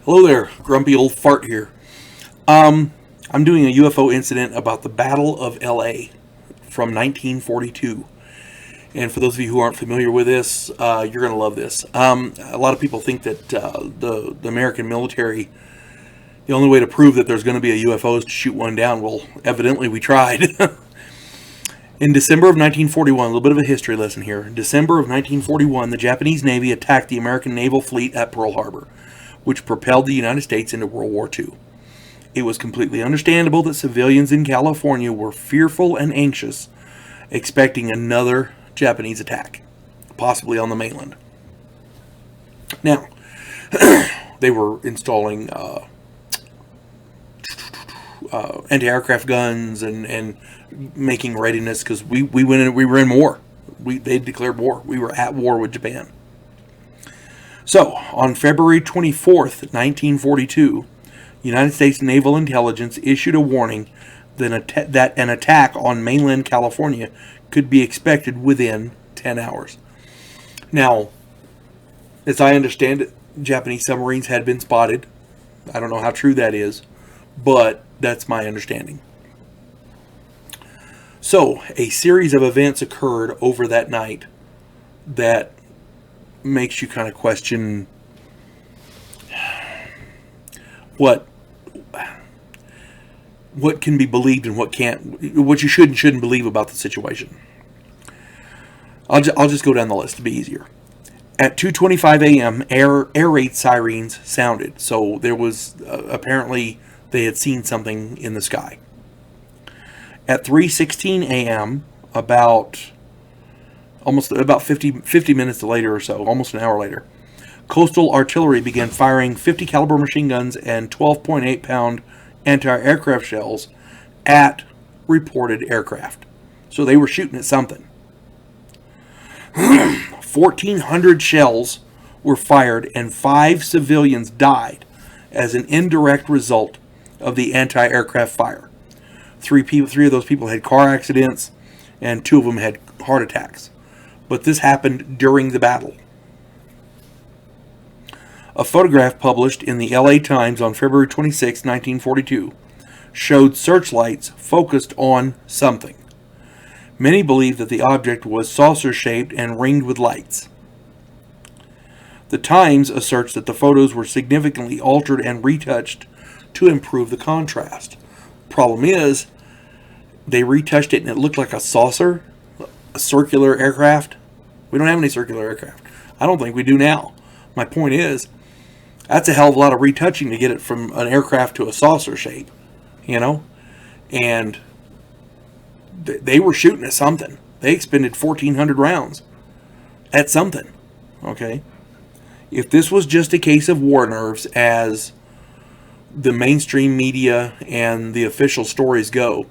Hello there, Grumpy Old Fart here. I'm doing a UFO incident about the Battle of LA from 1942. And for those of you who aren't familiar with this, you're going to love this. A lot of people think that the American military, the only way to prove that there's going to be a UFO is to shoot one down. Well, evidently we tried. In December of 1941, a little bit of a history lesson here. In December of 1941, the Japanese Navy attacked the American naval fleet at Pearl Harbor, which propelled the United States into World War II. It was completely understandable that civilians in California were fearful and anxious, expecting another Japanese attack, possibly on the mainland. Now, they were installing anti-aircraft guns and making readiness because we were in war. They declared war. We were at war with Japan. So, on February 24th, 1942, United States Naval Intelligence issued a warning that an attack on mainland California could be expected within 10 hours. Now, as I understand it, Japanese submarines had been spotted. I don't know how true that is, but that's my understanding. So, a series of events occurred over that night that makes you kind of question what can be believed and what can't, what you should and shouldn't believe about the situation. I'll just go down the list to be easier. At 2:25 a.m., air raid sirens sounded. So there was apparently they had seen something in the sky. At 3:16 a.m., about 50 minutes later or so, almost an hour later, coastal artillery began firing 50 caliber machine guns and 12.8 pound anti-aircraft shells at reported aircraft. So they were shooting at something. 1,400 shells were fired and 5 civilians died as an indirect result of the anti-aircraft fire. Three of those people had car accidents and 2 of them had heart attacks. But this happened during the battle. A photograph published in the LA Times on February 26, 1942, showed searchlights focused on something. Many believe that the object was saucer-shaped and ringed with lights. The Times asserts that the photos were significantly altered and retouched to improve the contrast. Problem is, they retouched it and it looked like a saucer, a circular aircraft. We don't have any circular aircraft. I don't think we do now. My point is, that's a hell of a lot of retouching to get it from an aircraft to a saucer shape, you know? And they were shooting at something. They expended 1,400 rounds at something, okay? If this was just a case of war nerves, as the mainstream media and the official stories go,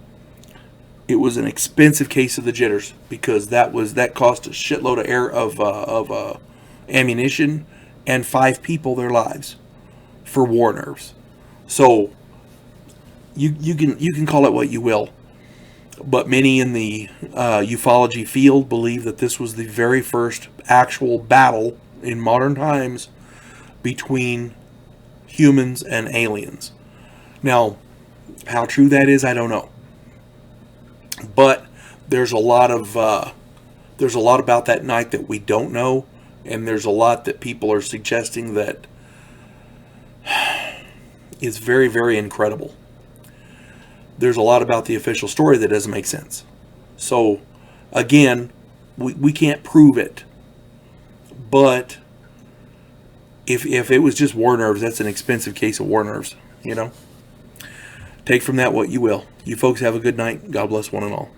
it was an expensive case of the jitters, because that cost a shitload of ammunition and 5 people their lives for war nerves. So you can call it what you will, but many in the ufology field believe that this was the very first actual battle in modern times between humans and aliens. Now, how true that is, I don't know. But there's a lot about that night that we don't know, and there's a lot that people are suggesting that is very, very incredible. There's a lot about the official story that doesn't make sense. So, again, we can't prove it. But if it was just war nerves, that's an expensive case of war nerves, you know? Take from that what you will. You folks have a good night. God bless one and all.